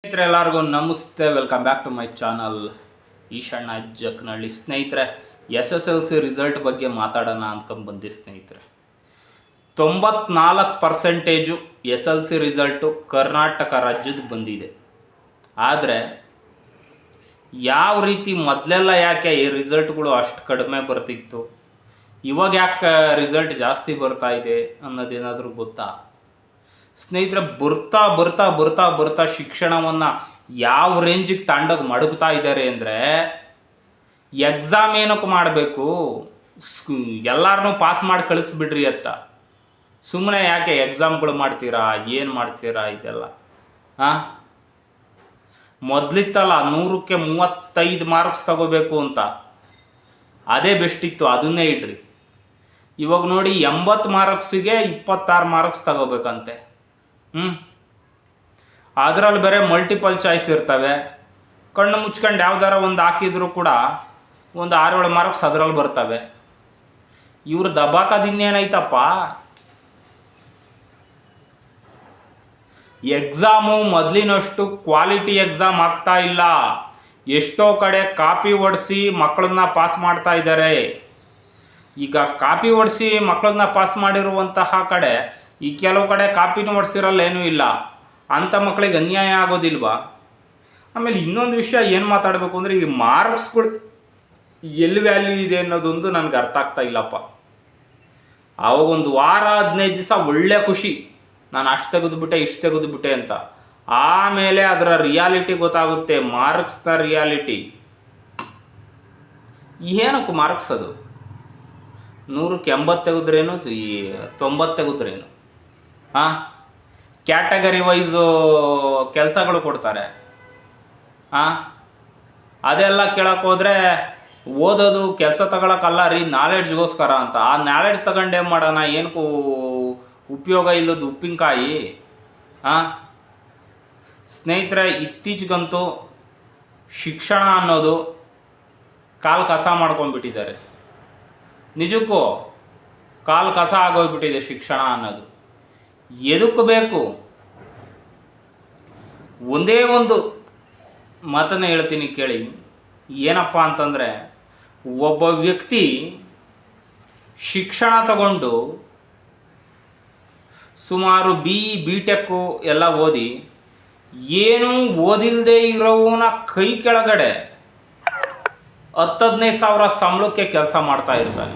ಸ್ನೇಹಿತರೆ ಎಲ್ಲರಿಗೂ ನಮಸ್ತೆ. Welcome back to my channel Eshanna Jaknalli. ಸ್ನೇಹಿತರೆ, SSLC ರಿಸಲ್ಟ್ ಬಗ್ಗೆ ಮಾತಾಡೋಣ ಅಂದ್ಕೊಂಡು ಬಂದೆ. ಸ್ನೇಹಿತರೆ, 94% SLC ರಿಸಲ್ಟು ಕರ್ನಾಟಕ ರಾಜ್ಯದ ಬಂದಿದೆ. ಆದರೆ ಯಾವ ರೀತಿ ಮೊದಲೆಲ್ಲ ಯಾಕೆ ಈ ರಿಸಲ್ಟ್ಗಳು ಅಷ್ಟು ಕಡಿಮೆ ಬರ್ತಿತ್ತು, ಇವಾಗ ಯಾಕೆ ರಿಸಲ್ಟ್ ಜಾಸ್ತಿ ಬರ್ತಾ ಇದೆ ಅನ್ನೋದೇನಾದರೂ ಗೊತ್ತಾ? ಸ್ನೇಹಿತರೆ, ಬರ್ತಾ ಬರ್ತಾ ಬರ್ತಾ ಬರ್ತಾ ಶಿಕ್ಷಣವನ್ನು ಯಾವ ರೇಂಜಿಗೆ ತಾಂಡೋಗಿ ಮಡಗ್ತಾ ಇದ್ದಾರೆ ಅಂದರೆ, ಎಕ್ಸಾಮ್ ಏನಕ್ಕೆ ಮಾಡಬೇಕು, ಎಲ್ಲರನ್ನೂ ಪಾಸ್ ಮಾಡಿ ಕಳಿಸ್ಬಿಡ್ರಿ ಅಂತ. ಸುಮ್ಮನೆ ಯಾಕೆ ಎಕ್ಸಾಮ್ಗಳು ಮಾಡ್ತೀರಾ, ಏನು ಮಾಡ್ತೀರಾ ಇದೆಲ್ಲ? ಹಾಂ, ಮೊದಲಿತ್ತಲ್ಲ 100ಕ್ಕೆ 35 ಮಾರ್ಕ್ಸ್ ತಗೋಬೇಕು ಅಂತ, ಅದೇ ಬೆಸ್ಟ್ ಇತ್ತು, ಅದನ್ನೇ ಇಡ್ರಿ. ಇವಾಗ ನೋಡಿ 80 ಮಾರ್ಕ್ಸಿಗೆ 26 ಮಾರ್ಕ್ಸ್ ತಗೋಬೇಕಂತೆ. ಅದರಲ್ಲಿ ಬೇರೆ ಮಲ್ಟಿಪಲ್ ಚಾಯ್ಸ್ ಇರ್ತವೆ. ಕಣ್ಣು ಮುಚ್ಕೊಂಡು ಯಾವ್ದಾರ ಒಂದು ಹಾಕಿದ್ರು ಕೂಡ ಒಂದು 6-7 ಮಾರ್ಕ್ಸ್ ಅದರಲ್ಲಿ ಬರ್ತವೆ. ಇವ್ರು ದಬಾಕದಿನ್ನೇನೈತಪ್ಪ, ಎಕ್ಸಾಮು ಮೊದಲಿನಷ್ಟು ಕ್ವಾಲಿಟಿ ಎಕ್ಸಾಮ್ ಆಗ್ತಾ ಇಲ್ಲ. ಎಷ್ಟೋ ಕಡೆ ಕಾಪಿ ಹೊಡೆಸಿ ಮಕ್ಕಳನ್ನ ಪಾಸ್ ಮಾಡ್ತಾ ಇದ್ದಾರೆ. ಈಗ ಕಾಪಿ ಹೊಡೆಸಿ ಮಕ್ಕಳನ್ನ ಪಾಸ್ ಮಾಡಿರುವಂತಹ ಕಡೆ, ಈ ಕೆಲವು ಕಡೆ ಕಾಪಿನೂ ಹೊಡ್ಸಿರಲ್ಲ, ಏನೂ ಇಲ್ಲ. ಅಂಥ ಮಕ್ಕಳಿಗೆ ಅನ್ಯಾಯ ಆಗೋದಿಲ್ವಾ? ಆಮೇಲೆ ಇನ್ನೊಂದು ವಿಷಯ ಏನು ಮಾತಾಡಬೇಕು ಅಂದರೆ, ಈ ಮಾರ್ಕ್ಸ್ಗಳು ಎಲ್ಲಿ ವ್ಯಾಲ್ಯೂ ಇದೆ ಅನ್ನೋದೊಂದು ನನಗೆ ಅರ್ಥ ಆಗ್ತಾ ಇಲ್ಲಪ್ಪ. ಅವಾಗೊಂದು ವಾರ 15 ದಿವಸ ಒಳ್ಳೆ ಖುಷಿ, ನಾನು ಅಷ್ಟು ತೆಗೆದುಬಿಟ್ಟೆ ಇಷ್ಟು ತೆಗೆದುಬಿಟ್ಟೆ ಅಂತ. ಆಮೇಲೆ ಅದರ ರಿಯಾಲಿಟಿ ಗೊತ್ತಾಗುತ್ತೆ, ಮಾರ್ಕ್ಸ್ನ ರಿಯಾಲಿಟಿ. ಏನಕ್ಕೆ ಮಾರ್ಕ್ಸ್ ಅದು? 100ಕ್ಕೆ 80 ತೆಗೆದ್ರೇನು, 90 ತೆಗೆದ್ರೇನು? ಹಾಂ, ಕ್ಯಾಟಗರಿ ವೈಸು ಕೆಲಸಗಳು ಕೊಡ್ತಾರೆ. ಹಾಂ, ಅದೆಲ್ಲ ಕೇಳಕ್ಕೆ ಹೋದರೆ ಓದೋದು ಕೆಲಸ ತಗೊಳಕ್ಕಲ್ಲ ರೀ, ನಾಲೆಡ್ಜ್ಗೋಸ್ಕರ ಅಂತ. ಆ ನಾಲೆಡ್ಜ್ ತಗೊಂಡೇನು ಮಾಡೋಣ, ಏನಕ್ಕೂ ಉಪಯೋಗ ಇಲ್ಲದ ಉಪ್ಪಿನಕಾಯಿ. ಹಾಂ, ಸ್ನೇಹಿತರೆ, ಇತ್ತೀಚೆಗಂತೂ ಶಿಕ್ಷಣ ಅನ್ನೋದು ಕಾಲು ಕಸ ಮಾಡ್ಕೊಂಡ್ಬಿಟ್ಟಿದ್ದಾರೆ. ನಿಜಕ್ಕೂ ಕಾಲು ಕಸ ಆಗೋಗ್ಬಿಟ್ಟಿದೆ ಶಿಕ್ಷಣ ಅನ್ನೋದು. ಎದಕ್ಕೆ ಬೇಕು? ಒಂದೇ ಒಂದು ಮಾತನ್ನು ಹೇಳ್ತೀನಿ ಕೇಳಿ. ಏನಪ್ಪ ಅಂತಂದರೆ, ಒಬ್ಬ ವ್ಯಕ್ತಿ ಶಿಕ್ಷಣ ತಗೊಂಡು ಸುಮಾರು BTech ಎಲ್ಲ ಓದಿ, ಏನೂ ಓದಿಲ್ಲದೆ ಇರೋವನ ಕೈ ಕೆಳಗಡೆ 10-15 ಸಾವಿರ ಸಂಬಳಕ್ಕೆ ಕೆಲಸ ಮಾಡ್ತಾ ಇರ್ತಾನೆ.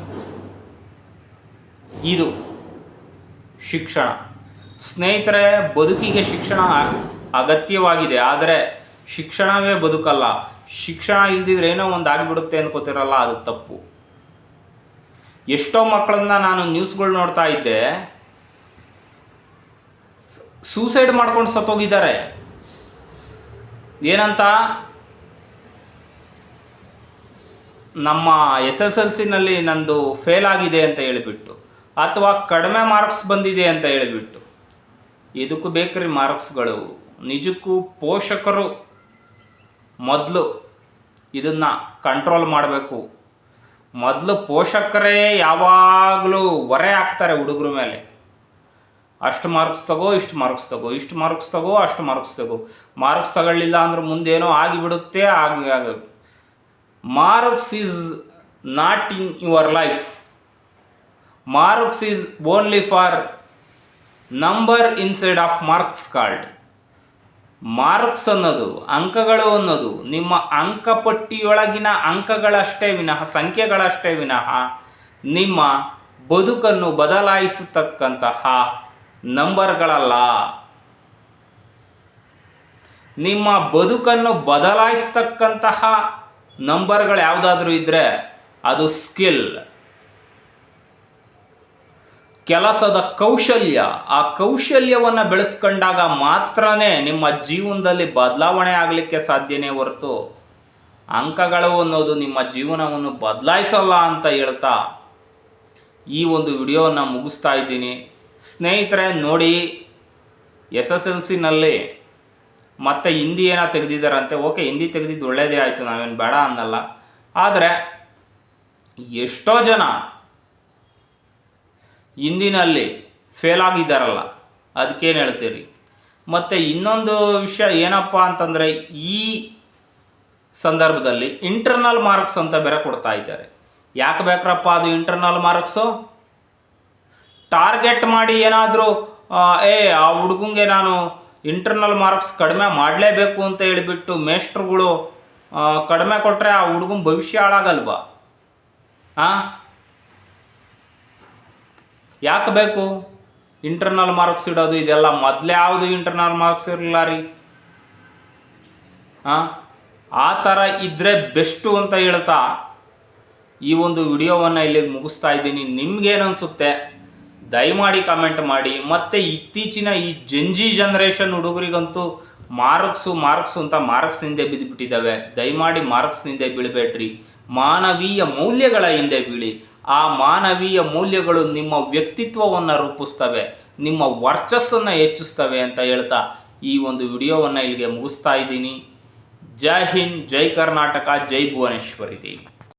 ಇದು ಶಿಕ್ಷಣ. ಸ್ನೇಹಿತರೆ, ಬದುಕಿಗೆ ಶಿಕ್ಷಣ ಅಗತ್ಯವಾಗಿದೆ, ಆದರೆ ಶಿಕ್ಷಣವೇ ಬದುಕಲ್ಲ. ಶಿಕ್ಷಣ ಇಲ್ದಿದ್ರೆ ಏನೋ ಒಂದು ಆಗಿಬಿಡುತ್ತೆ ಅಂದ್ಕೋತಿರಲ್ಲ, ಅದು ತಪ್ಪು. ಎಷ್ಟೋ ಮಕ್ಕಳನ್ನ ನಾನು ನ್ಯೂಸ್ಗಳು ನೋಡ್ತಾ ಇದ್ದೆ, ಸೂಸೈಡ್ ಮಾಡ್ಕೊಂಡು ಸತ್ತೋಗಿದ್ದಾರೆ. ಏನಂತ? ನಮ್ಮ SSLCನಲ್ಲಿ ನಂದು ಫೇಲ್ ಆಗಿದೆ ಅಂತ ಹೇಳಿಬಿಟ್ಟು, ಅಥವಾ ಕಡಿಮೆ ಮಾರ್ಕ್ಸ್ ಬಂದಿದೆ ಅಂತ ಹೇಳಿಬಿಟ್ಟು. ಇದಕ್ಕೂ ಬೇಕ್ರಿ ಮಾರ್ಕ್ಸ್ಗಳು. ನಿಜಕ್ಕೂ ಪೋಷಕರು ಮೊದಲು ಇದನ್ನು ಕಂಟ್ರೋಲ್ ಮಾಡಬೇಕು. ಮೊದಲು ಪೋಷಕರೇ ಯಾವಾಗಲೂ ಹೊರೆ ಹಾಕ್ತಾರೆ ಹುಡುಗರ ಮೇಲೆ. ಅಷ್ಟು ಮಾರ್ಕ್ಸ್ ತಗೋ, ಇಷ್ಟು ಮಾರ್ಕ್ಸ್ ತಗೋ, ಇಷ್ಟು ಮಾರ್ಕ್ಸ್ ತಗೋ, ಅಷ್ಟು ಮಾರ್ಕ್ಸ್ ತಗೋ. ಮಾರ್ಕ್ಸ್ ತಗೊಳ್ಳಿಲ್ಲ ಅಂದ್ರೆ ಮುಂದೇನೋ ಆಗಿಬಿಡುತ್ತೆ. Marks is not in your life. Marks is only for number inside of marks card. Marks ಅನ್ನೋದು, ಅಂಕಗಳು ಅನ್ನೋದು ನಿಮ್ಮ ಅಂಕಪಟ್ಟಿಯೊಳಗಿನ ಅಂಕಗಳಷ್ಟೇ ವಿನಃ, ಸಂಖ್ಯೆಗಳಷ್ಟೇ ವಿನಃ ನಿಮ್ಮ ಬದುಕನ್ನು ಬದಲಾಯಿಸತಕ್ಕಂತಹ ನಂಬರ್ಗಳಲ್ಲ. ನಿಮ್ಮ ಬದುಕನ್ನು ಬದಲಾಯಿಸ್ತಕ್ಕಂತಹ ನಂಬರ್ಗಳು ಯಾವುದಾದ್ರೂ ಇದ್ದರೆ ಅದು ಸ್ಕಿಲ್, ಕೆಲಸದ ಕೌಶಲ್ಯ. ಆ ಕೌಶಲ್ಯವನ್ನು ಬೆಳೆಸ್ಕೊಂಡಾಗ ಮಾತ್ರನೇ ನಿಮ್ಮ ಜೀವನದಲ್ಲಿ ಬದಲಾವಣೆ ಆಗಲಿಕ್ಕೆ ಸಾಧ್ಯನೇ ಹೊರತು ಅಂಕಗಳು ಅನ್ನೋದು ನಿಮ್ಮ ಜೀವನವನ್ನು ಬದಲಾಯಿಸಲ್ಲ ಅಂತ ಹೇಳ್ತಾ ಈ ಒಂದು ವಿಡಿಯೋವನ್ನು ಮುಗಿಸ್ತಾ ಇದ್ದೀನಿ. ಸ್ನೇಹಿತರೆ, ನೋಡಿ, SSLCನಲ್ಲಿ ಮತ್ತೆ ಹಿಂದಿ ಏನೋ ತೆಗೆದಿದ್ದಾರಂತೆ. ಓಕೆ, ಹಿಂದಿ ತೆಗೆದಿದ್ದು ಒಳ್ಳೆಯದೇ ಆಯಿತು, ನಾವೇನು ಬೇಡ ಅನ್ನಲ್ಲ. ಆದರೆ ಎಷ್ಟೋ ಜನ ಹಿಂದಿನಲ್ಲಿ ಫೇಲ್ ಆಗಿದ್ದಾರಲ್ಲ, ಅದಕ್ಕೇನು ಹೇಳ್ತೀರಿ? ಮತ್ತು ಇನ್ನೊಂದು ವಿಷಯ ಏನಪ್ಪ ಅಂತಂದರೆ ಈ ಸಂದರ್ಭದಲ್ಲಿ ಇಂಟರ್ನಲ್ ಮಾರ್ಕ್ಸ್ ಅಂತ ಬೇರೆ ಕೊಡ್ತಾ ಇದ್ದಾರೆ. ಯಾಕೆ ಬೇಕ್ರಪ್ಪ ಅದು ಇಂಟರ್ನಲ್ ಮಾರ್ಕ್ಸು? ಟಾರ್ಗೆಟ್ ಮಾಡಿ ಏನಾದರೂ ಆ ಹುಡುಗಂಗೆ ನಾನು ಇಂಟರ್ನಲ್ ಮಾರ್ಕ್ಸ್ ಕಡಿಮೆ ಮಾಡಲೇಬೇಕು ಅಂತ ಹೇಳಿಬಿಟ್ಟು ಮೇಷ್ಟ್ರುಗಳು ಕಡಿಮೆ ಕೊಟ್ಟರೆ ಆ ಹುಡುಗನ ಭವಿಷ್ಯ ಹಾಳಾಗಲ್ವಾ? ಯಾಕೆ ಬೇಕು ಇಂಟರ್ನಲ್ ಮಾರ್ಕ್ಸ್ ಇಡೋದು? ಇದೆಲ್ಲ ಮೊದಲೇ ಯಾವುದು ಇಂಟರ್ನಲ್ ಮಾರ್ಕ್ಸ್ ಇರಲಿಲ್ಲ ರೀ. ಆ ಥರ ಇದ್ದರೆ ಬೆಸ್ಟು ಅಂತ ಹೇಳ್ತಾ ಈ ಒಂದು ವಿಡಿಯೋವನ್ನು ಇಲ್ಲಿಗೆ ಮುಗಿಸ್ತಾ ಇದ್ದೀನಿ. ನಿಮ್ಗೇನು ಅನಿಸುತ್ತೆ ದಯಮಾಡಿ ಕಮೆಂಟ್ ಮಾಡಿ. ಮತ್ತು ಇತ್ತೀಚಿನ ಈ ಜೆನ್ಜಿ ಜನ್ರೇಷನ್ ಹುಡುಗರಿಗಂತೂ ಮಾರ್ಕ್ಸು ಅಂತ ಮಾರ್ಕ್ಸ್ ಹಿಂದೆ ಬಿದ್ದುಬಿಟ್ಟಿದ್ದಾವೆ. ದಯಮಾಡಿ ಮಾರ್ಕ್ಸ್ ಹಿಂದೆ ಬೀಳಬೇಡ್ರಿ, ಮಾನವೀಯ ಮೌಲ್ಯಗಳ ಹಿಂದೆ ಬೀಳಿ. ಆ ಮಾನವೀಯ ಮೌಲ್ಯಗಳು ನಿಮ್ಮ ವ್ಯಕ್ತಿತ್ವವನ್ನು ರೂಪಿಸ್ತವೆ, ನಿಮ್ಮ ವರ್ಚಸ್ಸನ್ನು ಹೆಚ್ಚಿಸ್ತವೆ ಅಂತ ಹೇಳ್ತಾ ಈ ಒಂದು ವಿಡಿಯೋವನ್ನು ಇಲ್ಲಿಗೆ ಮುಗಿಸ್ತಾ ಇದ್ದೀನಿ. ಜೈ ಹಿಂದ್, ಜೈ ಕರ್ನಾಟಕ, ಜೈ ಭುವನೇಶ್ವರಿ ದೇವಿ.